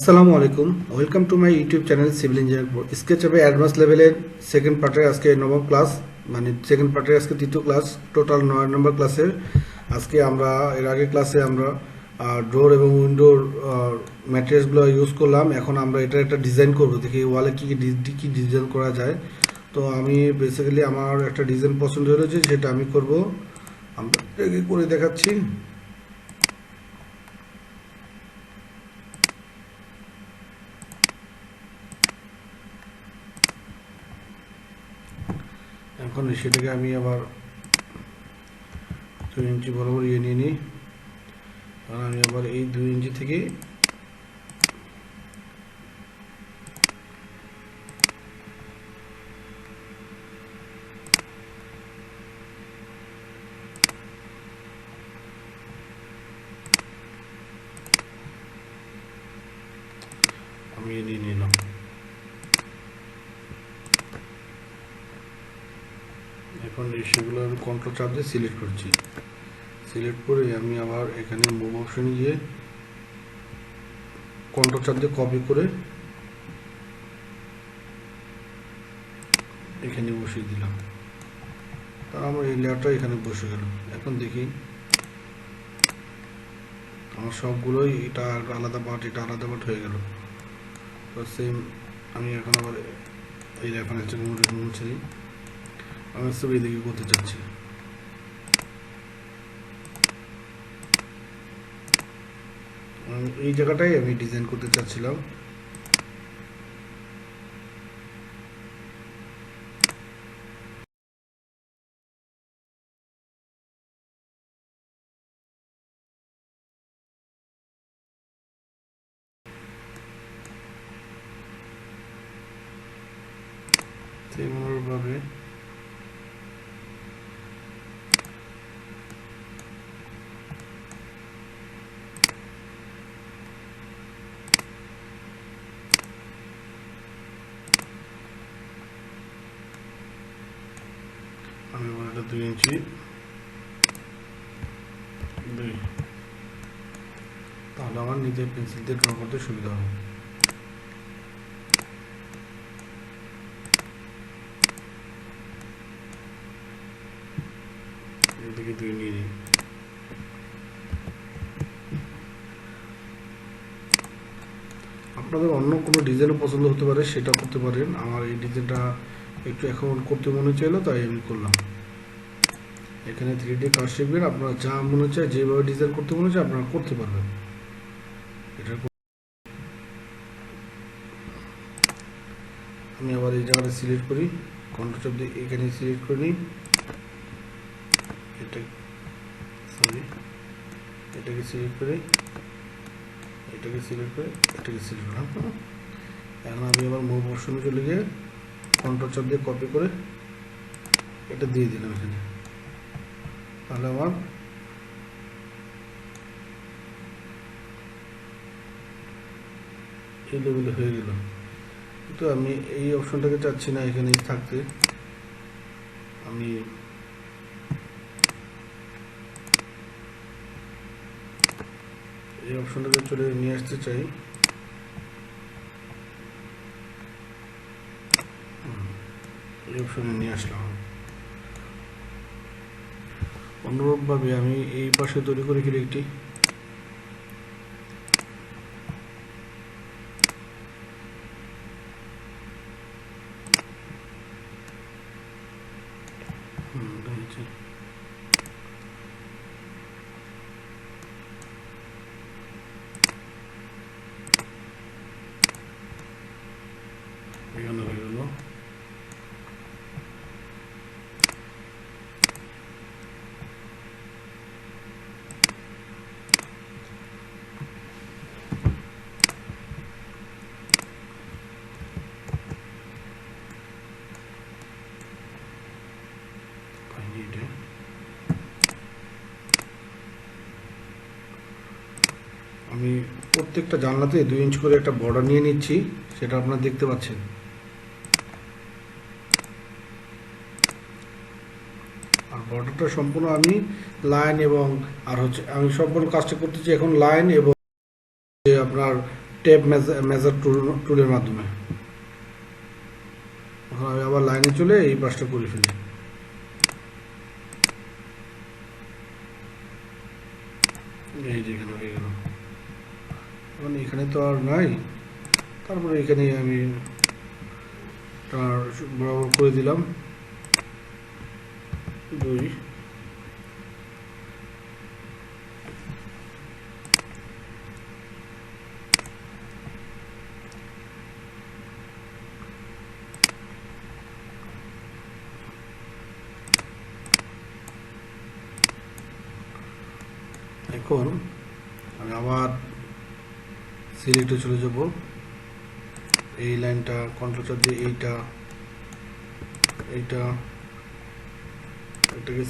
আসসালামু আলাইকুম, welcome to my YouTube channel civil engineer স্কেচআপে অ্যাডভান্স লেভেলের সেকেন্ড পার্টের আজকে নবম ক্লাস, মানে সেকেন্ড পার্টের আজকে তৃতীয় ক্লাস, টোটাল 9 নম্বর ক্লাসের। আজকে আমরা এর আগে ক্লাসে আমরা ডোর এবং উইন্ডোর ম্যাটেরিয়ালসগুলো ইউজ করলাম। এখন আমরা এটা একটা ডিজাইন করব, দেখি ওয়ালে কী কী ডিজাইন করা যায়। তো আমি বেসিক্যালি আমার একটা ডিজাইন পছন্দ হয়েছে, সেটা আমি করব। আমরা করে দেখাচ্ছি। এখন সেটাকে আমি আবার 2 ইঞ্চি বরাবর নিয়ে নিই। আর আমি আবার এই 2 ইঞ্চি থেকে আমি নিয়ে নিলাম। এখন সেগুলো আমি কন্ট্রোল চাপ দিয়ে সিলেক্ট করছি। সিলেক্ট করে আমি আবার এখানে মুভ অপশনে গিয়ে কন্ট্রোল চাপ দিয়ে কপি করে এখানে বসিয়ে দিলাম। তার আমার এই লেয়ারটা এখানে বসে গেল। এখন দেখি আমার সবগুলোই, এটা আলাদা পার্ট, এটা আলাদা পার্ট হয়ে গেল। তো সেম আমি এখন আবার এই রেফারেন্সটা মুছে দিই। আমি সব এইদিকে করতে চাচ্ছি। এই জায়গাটাই আমি ডিজাইন করতে চাচ্ছিলাম। সেমভাবে আমি এবার এটা 2 ইঞ্চি তাহলে আমার নিজের পেন্সিল দিয়ে ড্র করতে সুবিধা হবে। এদিকে 2 নিয়ে নিই। আপনাদের অন্য কোনো ডিজাইনও পছন্দ হতে পারে, সেটা করতে পারেন। আমার এই ডিজাইনটা একটু এখন করতে মনে চাইলো, তাই আমি করলাম। এখানে 3D কাজ শিখবেন, আপনারা যা মনে চায়, যেভাবে ডিজাইন করতে মনে চায় আপনারা করতে পারবেন। এটা আমি আবার এই জায়গাটা সিলেক্ট করি, কন্ট্রোল চাপ দিয়ে এখানে সিলেক্ট করে নিই। এটাকে সিলেক্ট করে, এটাকে সিলেক্ট করে, এটাকে সিলেক্ট করলাম। এখন আমি আবার মুভ অপশনে চলে গিয়ে কন্ট্রোল চাপ দিয়ে কপি করে এটা দিয়ে দিলাম এখানে। তাহলে আমার এই লেভেলে হয়ে গেল। কিন্তু আমি এই অপশনটাকে চাচ্ছি না এখানে থাকতে। আমি এই অপশনটাকে চলে নিয়ে আসতে চাই। এই অপশনে নিয়ে আসলাম। অনুরূপভাবে আমি এই পাশে তৈরি করে ফেলি একটি। এখানে হয়ে গেল। আমি প্রত্যেকটা জানলাতে 2 ইঞ্চ করে একটা বর্ডার নিয়ে নিচ্ছি, সেটা আপনারা দেখতে পাচ্ছেন। আর বর্ডারটা সম্পূর্ণ আমি লাইন এবং আর হচ্ছে আমি সম্পূর্ণ কাজটা করতেছি এখন লাইন এবং আপনার টেপ মেজার টুলের মাধ্যমে। এখন আমি আবার লাইনে চলে এই পাশটা করে ফেলি। এই যে এখানে হয়ে গেল। এখন এখানে তো আর নাই, তারপরে এখানে আমি বরাবর করে দিলাম 2। এখন আমি আবার সিলেক্টে চলে যাব। এই লাইনটা কন্ট্রোল চাপ দিয়ে এটাকে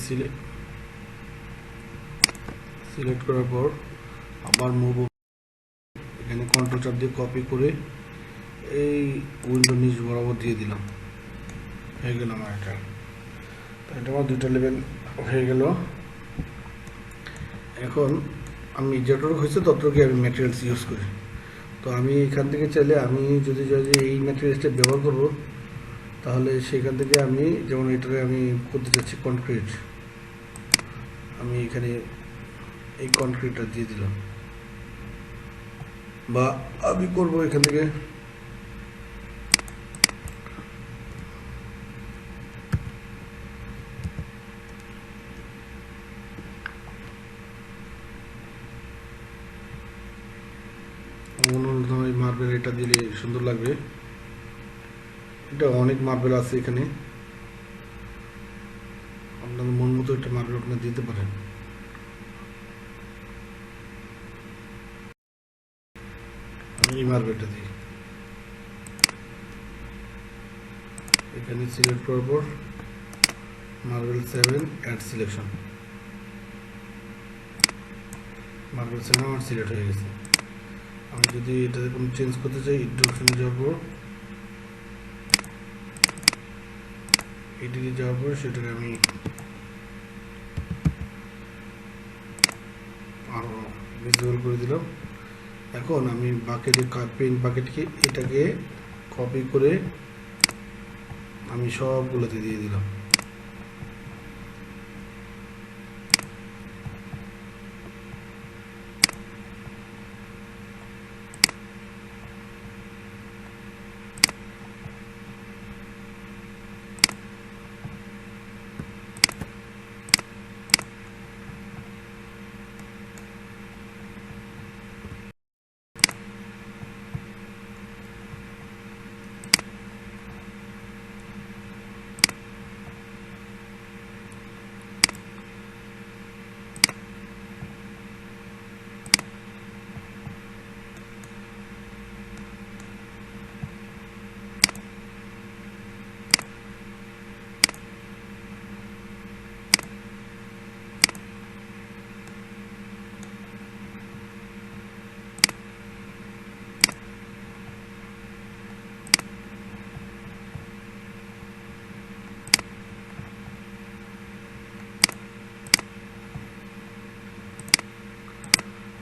সিলেক্ট করার পর আবার মুভ, এখানে কন্ট্রোল চাপ দিয়ে কপি করে এই উইন্ডো নিচ বরাবর দিয়ে দিলাম। হয়ে গেল আমার এটা। তো এটা আমার 2টা লেভেল হয়ে গেল। এখন আমি যতটুকু হয়েছে ততটুকু আমি ম্যাটেরিয়ালস ইউজ করি। তো আমি এখান থেকে চাইলে আমি যদি এই ম্যাটেরিয়ালসটা ব্যবহার করব, তাহলে সেখান থেকে আমি যেমন এটাকে আমি করতে চাচ্ছি কনক্রিট, আমি এখানে এই কনক্রিটটা দিয়ে দিলাম, বা আমি করব এখান থেকে মার্বেল, এটা দিলে সুন্দর লাগবে। এটা অনেক মার্বেল আছে এখানে, আপনাদের মন মতো একটা মার্বেল আপনারা দিতে পারেন। আমি এই মার্বেলটা দিই, এখানে সিলেক্ট করার পর মার্বেল 7 অ্যাড সিলেকশন, মার্বেল 7 আমার সিলেক্ট হয়ে গেছে। আমি যদি এটা কোনো চেঞ্জ করতে চাই, এডিট অপশনে যাব, এডিটে যাওয়ার পর সেটাকে আমি আরো ভিজুয়াল করে দিলাম। এখন আমি বাকেটে পেইন্ট বাকেটকে এটাকে কপি করে আমি সবগুলোতে দিয়ে দিলাম।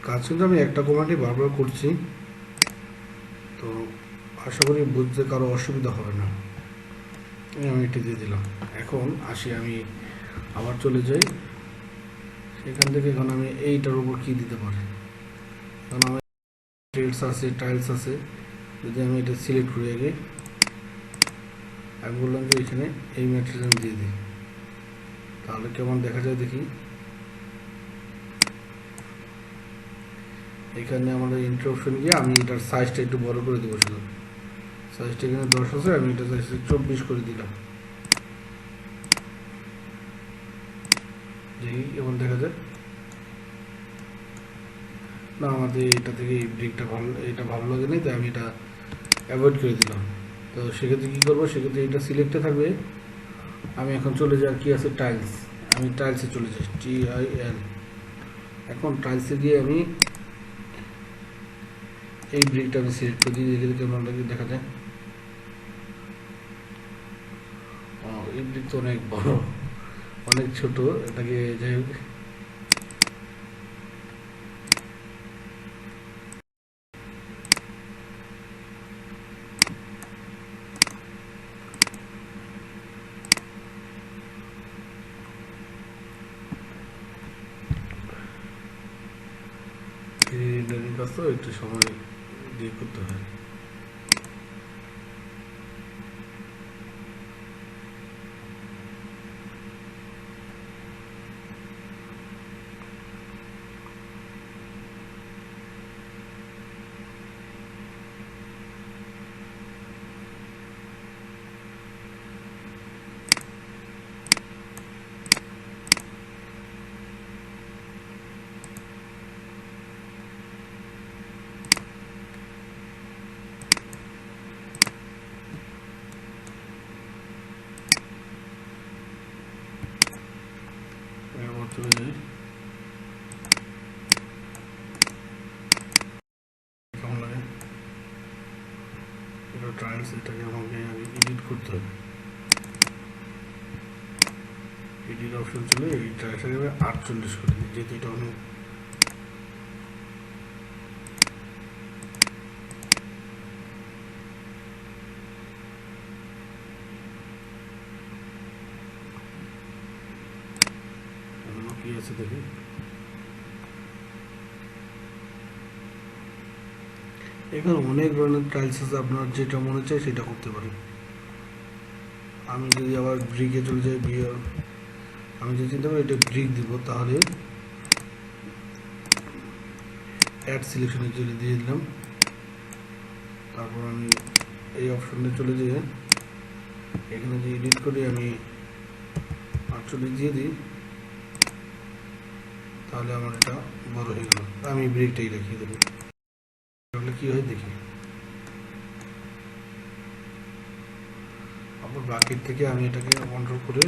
কাজ কিন্তু আমি একটা কমান্ডই বারবার করছি, তো আশা করি বুঝতে কারো অসুবিধা হবে না। আমি এটি দিয়ে দিলাম। এখন আসি, আমি আবার চলে যাই সেখান থেকে। এখন আমি এইটার উপর কি দিতে পারি, কারণ আমার টাইলস আছে, যদি আমি এটা সিলেক্ট করে আগে আমি বললাম যে এখানে এই ম্যাটেরিয়াল দিয়ে দিই, তাহলে কেমন দেখা যায় দেখি। এখানে আমাদের ইন্টার অপশন গিয়ে আমি এটার সাইজটা একটু বড় করে দেবো। শুধু সাইজটা এখানে 10 আছে, আমি এটা 24 করে দিলাম। দেখি কেমন দেখা যায়। না, আমাদের এটা থেকে এই ব্রিকটা এটা ভালো লাগে না, তাই আমি এটা অ্যাভয়েড করে দিলাম। তো সেক্ষেত্রে কী করবো, সেক্ষেত্রে এটা সিলেক্টে থাকবে। আমি এখন চলে যাই কি আছে টাইলস, আমি টাইলসে চলে যাই, TIL। এখন টাইলসে গিয়ে আমি এই ব্রিকটা আমি সিলেক্ট করে দিই, দেখে কেমন দেখা যায়। এই ব্রিক তো অনেক বড়, অনেক ছোট, এটাকে যাই হোক কাজ তো একটু সময় দিয়ে করতে হয়। চলে যাই, কেমন লাগে এটা ট্রায়ালস, এটাকে আমাকে আগে এডিট করতে হবে। এডিট অপশন চলে এই ট্রায়ালসটাকে 48 করে দিই, যেহেতু এটা অনেক কি আছে দেখি। এখানে অনেক ধরনের টাইলস আছে, আপনার যেটা মনে চায় সেটা করতে পারেন। আমি যদি আবার ব্রিকে চলে যাই, আমি যদি চিন্তা করি এটা ব্রিক দিব, তাহলে অ্যাড সিলেকশনে চলে দিয়ে দিলাম। তারপর আমি এই অপশনে চলে যেয়ে এখানে যে এডিট করে আমি 48 দিয়ে দিই, তাহলে আমার এটা বড় হয়ে গেল। আমি ব্রিকটাই দেখিয়ে দেবো, তাহলে কি হয় দেখি। আবার বাকির থেকে আমি এটাকে কন্ট্রোল করে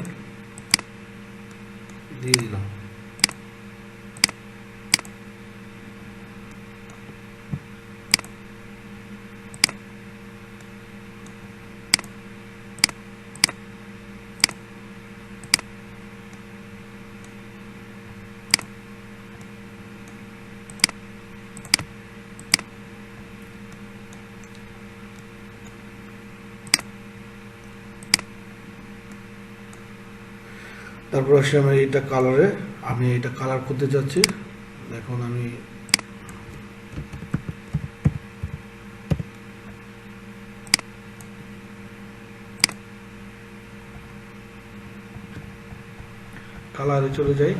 দিয়ে দিলাম। তারপর আসে আমি এটা কালারে, আমি এটা কালার করতে যাচ্ছি। এখন আমি কালারে চলে যাই।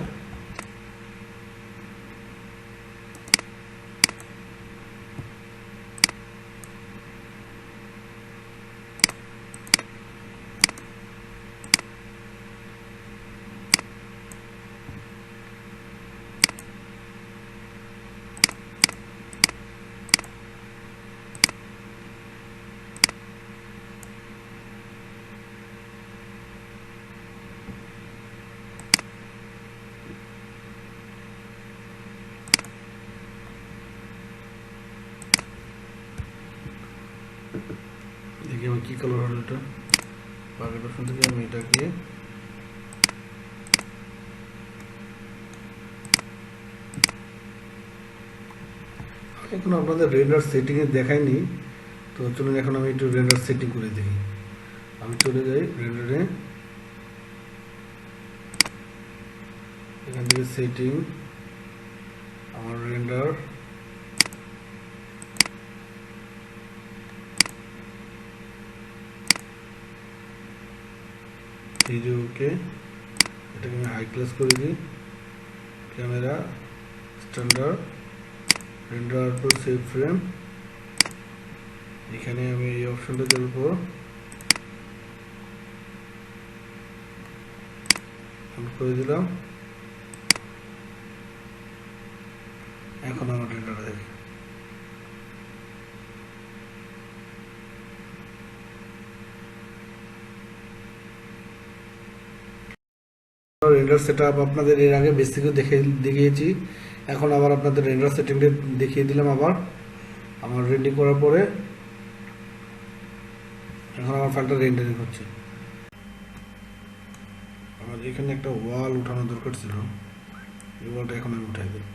দেখি আমার কি কালার হলো এটা। বাকেট অপশন থেকে আমি এটাকে এখন আপনাদের রেন্ডার সেটিংয়ে দেখায়নি, তো চলুন এখন আমি একটু রেন্ডার সেটিং করে দেখি। আমি চলে যাই রেন্ডারে, এখান থেকে সেটিং, আমার রেন্ডার, ভিডিওকে এটাকে আমি হাই ক্লাস করে দিই, camera standard, render to save frame. এখানে আমি এই অপশনটা দেব, করে দিলাম। এখন আমার রেন্ডারটা দেখি। রেন্ডার সেটআপ আপনাদের এর আগে বেসিকও দেখিয়েছি, এখন আবার আপনাদের রেন্ডার সেটিংটা দেখিয়ে দিলাম। আবার আমার রেন্ডিং করার পরে এখন আমার ফাইলটা রেন্ডারিং হচ্ছে। আমার এখানে একটা ওয়াল উঠানো দরকার ছিল, এই ওয়ালটা এখন আমি উঠাই দেব।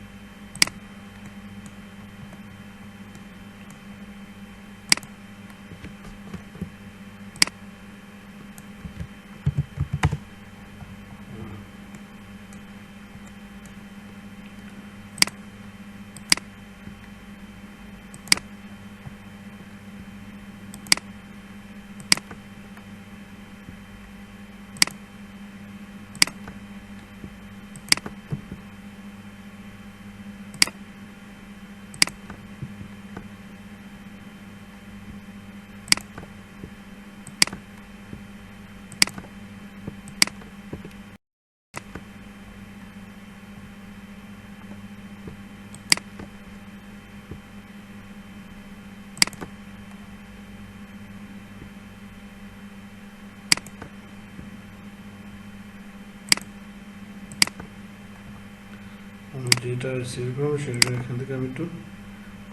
যেটা সিলেক্ট করবো সেটা এখান থেকে আমি একটু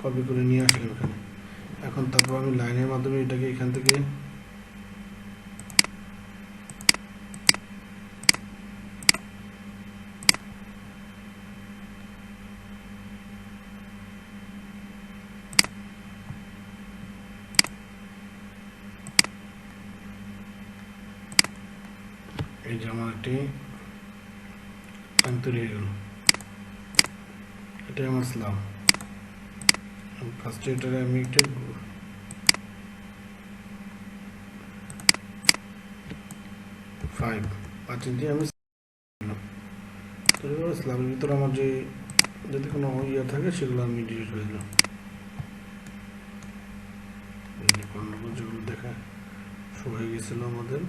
কপি করে নিয়ে আসলাম এখানে। এখন তারপর আমি লাইনের মাধ্যমে এটাকে এখান থেকে এই যে আমার একটি লাইন তৈরি হয়ে গেল। এটাই আমার স্ল্যাব। ফার্স্টে এটারে আমি একটা 5 ইঞ্চি আমি স্ল্যাবের ভিতরে আমার যে যদি কোনো ইয়ে থাকে সেগুলো আমি ডিলিট করে দিলাম। যেগুলো দেখা শো হয়ে গেছিল আমাদের,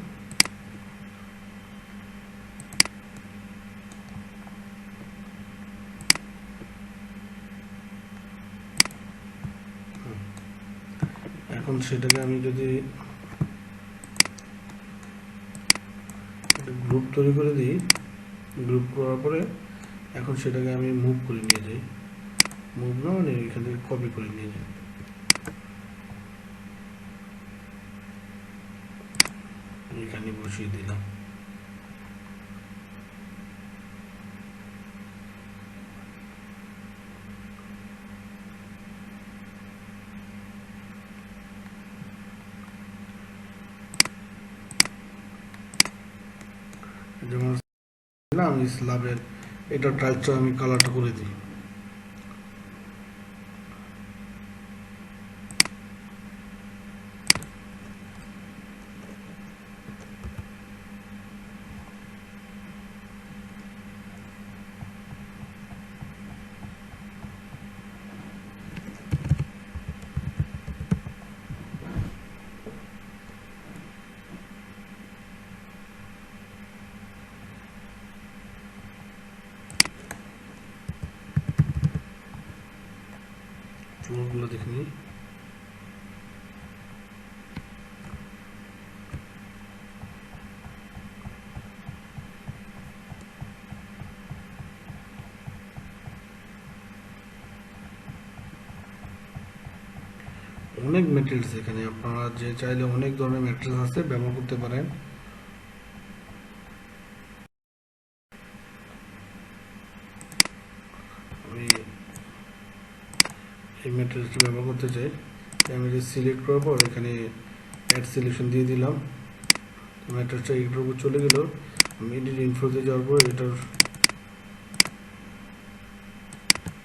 এখন সেটাকে আমি যদি গ্রুপ তৈরি করে দিই, গ্রুপ করার পরে এখন সেটাকে আমি মুভ করে নিয়ে যাই, মুভ না মানে এখান থেকে কপি করে নিয়ে যাই, এখানে বসিয়ে দিলাম। যেমন আমি স্ল্যাবের এটা টাইলসটা আমি কালারটা করে দিই। ফ্লোরগুলো দেখে নিই। অনেক ম্যাটেরিয়ালস এখানে, আপনারা যে চাইলে অনেক ধরনের ম্যাটেরিয়ালস আছে ব্যবহার করতে পারেন। আমি এই ম্যাটেরিয়ালসটা ব্যবহার করতে চাই, আমি যে সিলেক্ট করার পর এখানে অ্যাড সিলেকশন দিয়ে দিলাম, ম্যাটেরিয়ালসটা এটার উপর চলে গেল। আমি এডিট ইনফোতে যাওয়ার পর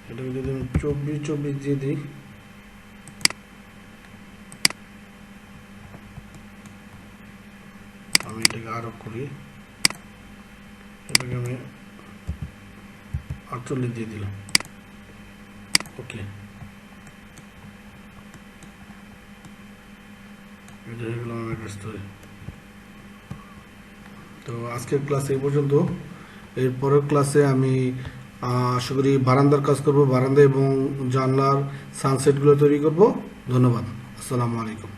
এটাকে যদি আমি 24 দিয়ে দিই, আমি এটাকে আরো করি, এটাকে আমি 48 দিয়ে দিলাম। ওকে, এটা হয়ে গেল আমার অ্যাড্রেস তৈরি। তো আজকের ক্লাস এই পর্যন্ত। এর পরের ক্লাসে আমি আশা করি বারান্দার কাজ করব, বারান্দা এবং জানলার সানসেটগুলো তৈরি করব। ধন্যবাদ, আসসালামু আলাইকুম।